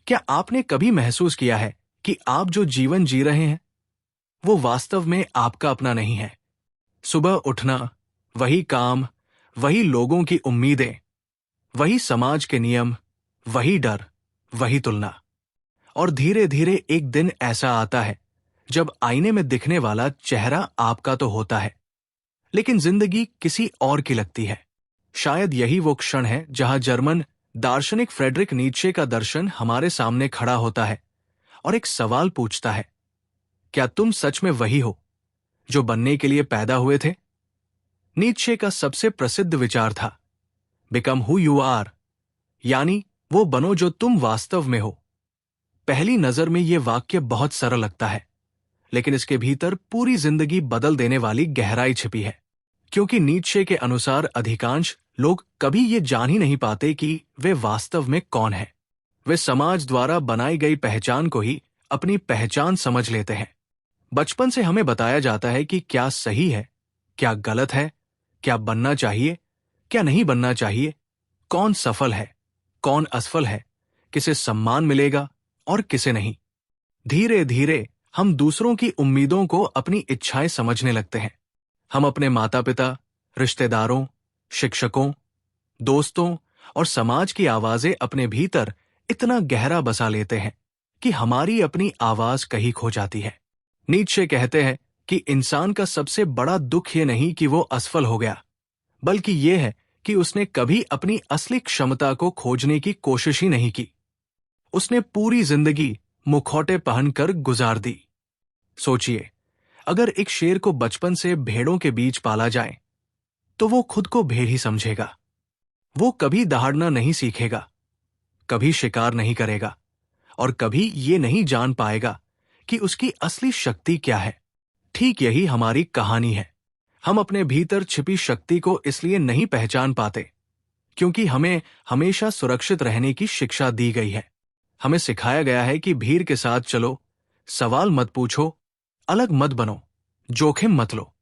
क्या आपने कभी महसूस किया है कि आप जो जीवन जी रहे हैं वो वास्तव में आपका अपना नहीं है? सुबह उठना, वही काम, वही लोगों की उम्मीदें, वही समाज के नियम, वही डर, वही तुलना। और धीरे धीरे एक दिन ऐसा आता है जब आईने में दिखने वाला चेहरा आपका तो होता है, लेकिन जिंदगी किसी और की लगती है। शायद यही वो क्षण है जहां जर्मन दार्शनिक फ्रेडरिक नीत्शे का दर्शन हमारे सामने खड़ा होता है और एक सवाल पूछता है, क्या तुम सच में वही हो जो बनने के लिए पैदा हुए थे? नीत्शे का सबसे प्रसिद्ध विचार था, बिकम हु यू आर, यानी वो बनो जो तुम वास्तव में हो। पहली नजर में यह वाक्य बहुत सरल लगता है, लेकिन इसके भीतर पूरी जिंदगी बदल देने वाली गहराई छिपी है। क्योंकि नीत्शे के अनुसार अधिकांश लोग कभी ये जान ही नहीं पाते कि वे वास्तव में कौन हैं। वे समाज द्वारा बनाई गई पहचान को ही अपनी पहचान समझ लेते हैं। बचपन से हमें बताया जाता है कि क्या सही है, क्या गलत है, क्या बनना चाहिए, क्या नहीं बनना चाहिए, कौन सफल है, कौन असफल है, किसे सम्मान मिलेगा और किसे नहीं। धीरे धीरे हम दूसरों की उम्मीदों को अपनी इच्छाएं समझने लगते हैं। हम अपने माता पिता, रिश्तेदारों, शिक्षकों, दोस्तों और समाज की आवाजें अपने भीतर इतना गहरा बसा लेते हैं कि हमारी अपनी आवाज कहीं खो जाती है। नीत्शे कहते हैं कि इंसान का सबसे बड़ा दुख ये नहीं कि वो असफल हो गया, बल्कि ये है कि उसने कभी अपनी असली क्षमता को खोजने की कोशिश ही नहीं की। उसने पूरी जिंदगी मुखौटे पहनकर गुजार दी। सोचिए, अगर एक शेर को बचपन से भेड़ों के बीच पाला जाए तो वो खुद को भेड़ ही समझेगा। वो कभी दहाड़ना नहीं सीखेगा, कभी शिकार नहीं करेगा और कभी ये नहीं जान पाएगा कि उसकी असली शक्ति क्या है। ठीक यही हमारी कहानी है। हम अपने भीतर छिपी शक्ति को इसलिए नहीं पहचान पाते क्योंकि हमें हमेशा सुरक्षित रहने की शिक्षा दी गई है। हमें सिखाया गया है कि भीड़ के साथ चलो, सवाल मत पूछो, अलग मत बनो, जोखिम मत लो।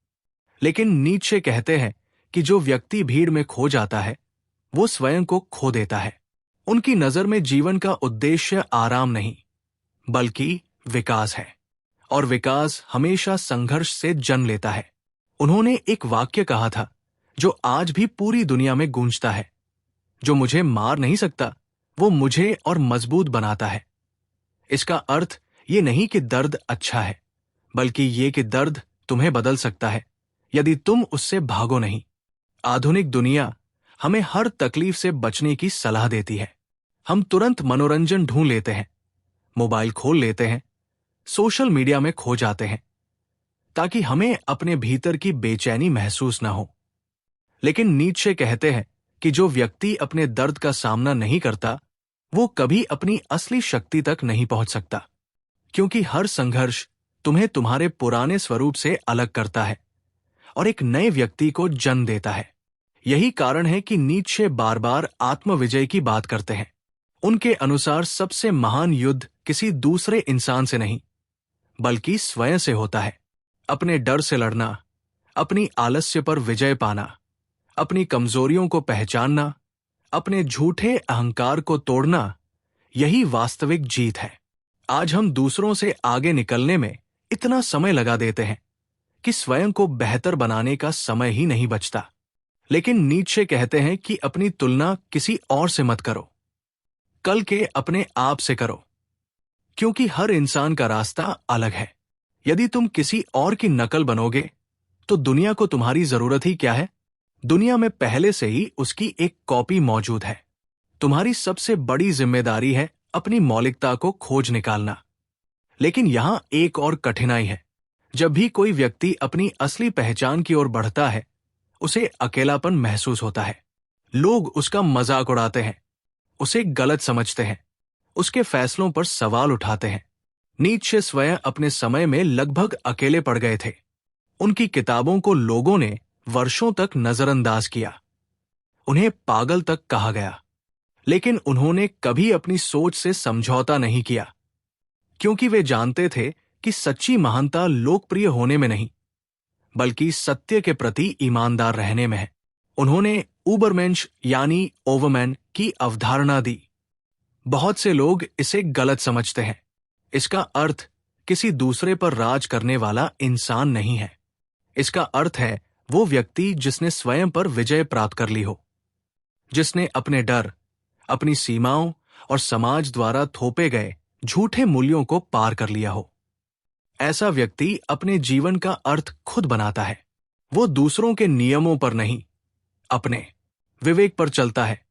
लेकिन नीत्शे कहते हैं कि जो व्यक्ति भीड़ में खो जाता है वो स्वयं को खो देता है। उनकी नजर में जीवन का उद्देश्य आराम नहीं बल्कि विकास है, और विकास हमेशा संघर्ष से जन्म लेता है। उन्होंने एक वाक्य कहा था जो आज भी पूरी दुनिया में गूंजता है, जो मुझे मार नहीं सकता वो मुझे और मजबूत बनाता है। इसका अर्थ ये नहीं कि दर्द अच्छा है, बल्कि ये कि दर्द तुम्हें बदल सकता है यदि तुम उससे भागो नहीं। आधुनिक दुनिया हमें हर तकलीफ से बचने की सलाह देती है। हम तुरंत मनोरंजन ढूंढ लेते हैं, मोबाइल खोल लेते हैं, सोशल मीडिया में खो जाते हैं ताकि हमें अपने भीतर की बेचैनी महसूस न हो। लेकिन नीत्शे कहते हैं कि जो व्यक्ति अपने दर्द का सामना नहीं करता वो कभी अपनी असली शक्ति तक नहीं पहुंच सकता, क्योंकि हर संघर्ष तुम्हें तुम्हारे पुराने स्वरूप से अलग करता है और एक नए व्यक्ति को जन्म देता है। यही कारण है कि नीत्शे बार बार आत्मविजय की बात करते हैं। उनके अनुसार सबसे महान युद्ध किसी दूसरे इंसान से नहीं बल्कि स्वयं से होता है। अपने डर से लड़ना, अपनी आलस्य पर विजय पाना, अपनी कमजोरियों को पहचानना, अपने झूठे अहंकार को तोड़ना, यही वास्तविक जीत है। आज हम दूसरों से आगे निकलने में इतना समय लगा देते हैं कि स्वयं को बेहतर बनाने का समय ही नहीं बचता। लेकिन नीत्शे कहते हैं कि अपनी तुलना किसी और से मत करो, कल के अपने आप से करो, क्योंकि हर इंसान का रास्ता अलग है। यदि तुम किसी और की नकल बनोगे तो दुनिया को तुम्हारी जरूरत ही क्या है? दुनिया में पहले से ही उसकी एक कॉपी मौजूद है। तुम्हारी सबसे बड़ी जिम्मेदारी है अपनी मौलिकता को खोज निकालना। लेकिन यहां एक और कठिनाई है। जब भी कोई व्यक्ति अपनी असली पहचान की ओर बढ़ता है उसे अकेलापन महसूस होता है। लोग उसका मजाक उड़ाते हैं, उसे गलत समझते हैं, उसके फैसलों पर सवाल उठाते हैं। नीत्शे स्वयं अपने समय में लगभग अकेले पड़ गए थे। उनकी किताबों को लोगों ने वर्षों तक नजरअंदाज किया, उन्हें पागल तक कहा गया, लेकिन उन्होंने कभी अपनी सोच से समझौता नहीं किया, क्योंकि वे जानते थे कि सच्ची महानता लोकप्रिय होने में नहीं बल्कि सत्य के प्रति ईमानदार रहने में है। उन्होंने उबरमेंश यानी ओवरमैन की अवधारणा दी। बहुत से लोग इसे गलत समझते हैं। इसका अर्थ किसी दूसरे पर राज करने वाला इंसान नहीं है। इसका अर्थ है वो व्यक्ति जिसने स्वयं पर विजय प्राप्त कर ली हो, जिसने अपने डर, अपनी सीमाओं और समाज द्वारा थोपे गए झूठे मूल्यों को पार कर लिया हो। ऐसा व्यक्ति अपने जीवन का अर्थ खुद बनाता है। वो दूसरों के नियमों पर नहीं, अपने विवेक पर चलता है।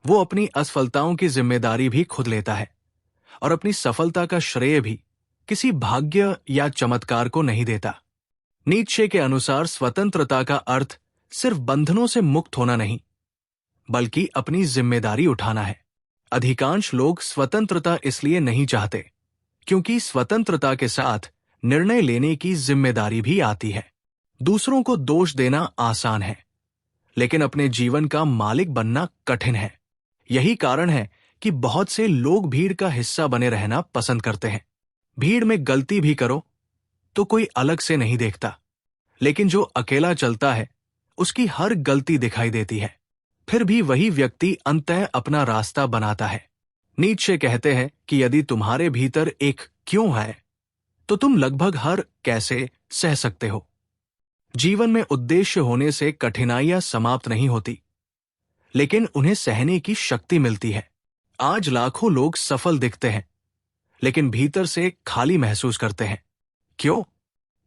वो अपनी असफलताओं की जिम्मेदारी भी खुद लेता है और अपनी सफलता का श्रेय भी किसी भाग्य या चमत्कार को नहीं देता। नीत्शे के अनुसार स्वतंत्रता का अर्थ सिर्फ बंधनों से मुक्त होना नहीं, बल्कि अपनी जिम्मेदारी उठाना है। अधिकांश लोग स्वतंत्रता इसलिए नहीं चाहते क्योंकि स्वतंत्रता के साथ निर्णय लेने की जिम्मेदारी भी आती है। दूसरों को दोष देना आसान है, लेकिन अपने जीवन का मालिक बनना कठिन है। यही कारण है कि बहुत से लोग भीड़ का हिस्सा बने रहना पसंद करते हैं। भीड़ में गलती भी करो तो कोई अलग से नहीं देखता, लेकिन जो अकेला चलता है उसकी हर गलती दिखाई देती है। फिर भी वही व्यक्ति अंततः अपना रास्ता बनाता है। नीत्शे कहते हैं कि यदि तुम्हारे भीतर एक क्यों है तो तुम लगभग हर कैसे सह सकते हो। जीवन में उद्देश्य होने से कठिनाइयां समाप्त नहीं होती, लेकिन उन्हें सहने की शक्ति मिलती है। आज लाखों लोग सफल दिखते हैं, लेकिन भीतर से खाली महसूस करते हैं। क्यों?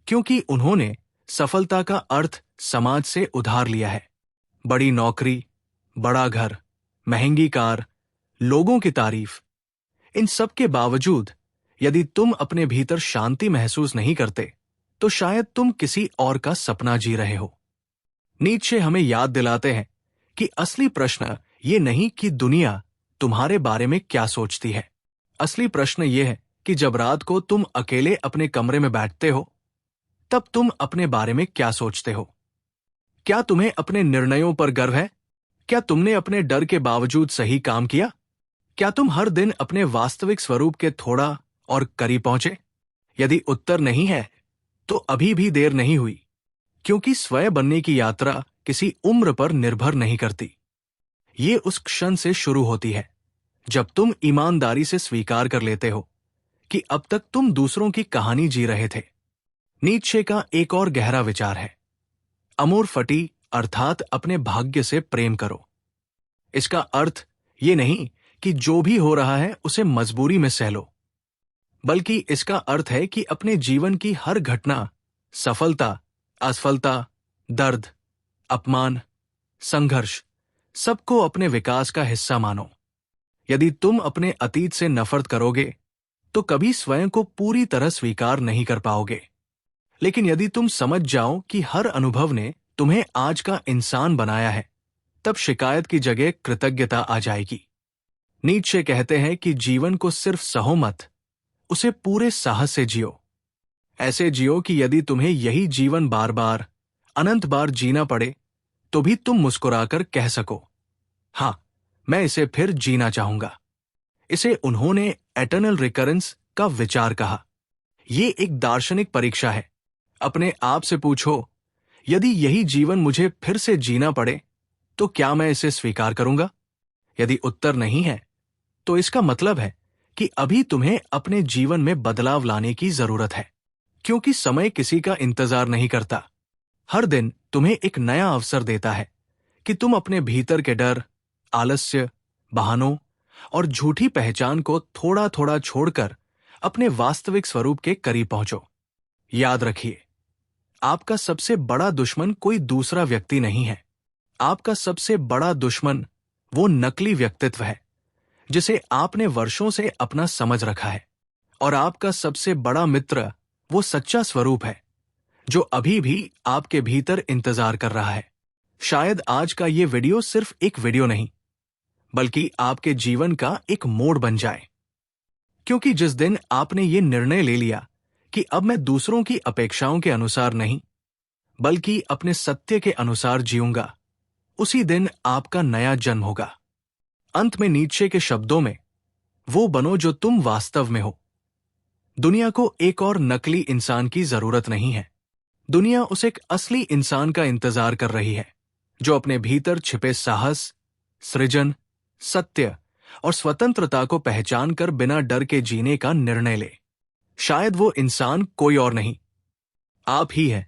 क्योंकि उन्होंने सफलता का अर्थ समाज से उधार लिया है। बड़ी नौकरी, बड़ा घर, महंगी कार, लोगों की तारीफ, इन सब के बावजूद यदि तुम अपने भीतर शांति महसूस नहीं करते तो शायद तुम किसी और का सपना जी रहे हो। नीत्शे हमें याद दिलाते हैं कि असली प्रश्न ये नहीं कि दुनिया तुम्हारे बारे में क्या सोचती है। असली प्रश्न ये है कि जब रात को तुम अकेले अपने कमरे में बैठते हो, तब तुम अपने बारे में क्या सोचते हो? क्या तुम्हें अपने निर्णयों पर गर्व है? क्या तुमने अपने डर के बावजूद सही काम किया? क्या तुम हर दिन अपने वास्तविक स्वरूप के थोड़ा और करीब पहुंचे? यदि उत्तर नहीं है, तो अभी भी देर नहीं हुई, क्योंकि स्वयं बनने की यात्रा किसी उम्र पर निर्भर नहीं करती। ये उस क्षण से शुरू होती है जब तुम ईमानदारी से स्वीकार कर लेते हो कि अब तक तुम दूसरों की कहानी जी रहे थे। नीत्शे का एक और गहरा विचार है, अमोर फटी, अर्थात अपने भाग्य से प्रेम करो। इसका अर्थ ये नहीं कि जो भी हो रहा है उसे मजबूरी में सह लो, बल्कि इसका अर्थ है कि अपने जीवन की हर घटना, सफलता, असफलता, दर्द, अपमान, संघर्ष, सबको अपने विकास का हिस्सा मानो। यदि तुम अपने अतीत से नफरत करोगे तो कभी स्वयं को पूरी तरह स्वीकार नहीं कर पाओगे। लेकिन यदि तुम समझ जाओ कि हर अनुभव ने तुम्हें आज का इंसान बनाया है, तब शिकायत की जगह कृतज्ञता आ जाएगी। नीत्शे कहते हैं कि जीवन को सिर्फ सहो मत, उसे पूरे साहस से जियो। ऐसे जियो कि यदि तुम्हें यही जीवन बार बार, अनंत बार जीना पड़े तो भी तुम मुस्कुराकर कह सको, हां, मैं इसे फिर जीना चाहूंगा। इसे उन्होंने एटर्नल रिकरेंस का विचार कहा। ये एक दार्शनिक परीक्षा है। अपने आप से पूछो, यदि यही जीवन मुझे फिर से जीना पड़े तो क्या मैं इसे स्वीकार करूंगा? यदि उत्तर नहीं है, तो इसका मतलब है कि अभी तुम्हें अपने जीवन में बदलाव लाने की जरूरत है, क्योंकि समय किसी का इंतजार नहीं करता। हर दिन तुम्हें एक नया अवसर देता है कि तुम अपने भीतर के डर, आलस्य, बहानों और झूठी पहचान को थोड़ा थोड़ा छोड़कर अपने वास्तविक स्वरूप के करीब पहुंचो। याद रखिए, आपका सबसे बड़ा दुश्मन कोई दूसरा व्यक्ति नहीं है। आपका सबसे बड़ा दुश्मन वो नकली व्यक्तित्व है जिसे आपने वर्षों से अपना समझ रखा है, और आपका सबसे बड़ा मित्र वो सच्चा स्वरूप है जो अभी भी आपके भीतर इंतजार कर रहा है। शायद आज का ये वीडियो सिर्फ एक वीडियो नहीं, बल्कि आपके जीवन का एक मोड़ बन जाए, क्योंकि जिस दिन आपने ये निर्णय ले लिया कि अब मैं दूसरों की अपेक्षाओं के अनुसार नहीं, बल्कि अपने सत्य के अनुसार जीऊंगा, उसी दिन आपका नया जन्म होगा। अंत में नीत्शे के शब्दों में, वो बनो जो तुम वास्तव में हो। दुनिया को एक और नकली इंसान की जरूरत नहीं है। दुनिया उस एक असली इंसान का इंतजार कर रही है जो अपने भीतर छिपे साहस, सृजन, सत्य और स्वतंत्रता को पहचान कर बिना डर के जीने का निर्णय ले। शायद वो इंसान कोई और नहीं, आप ही हैं।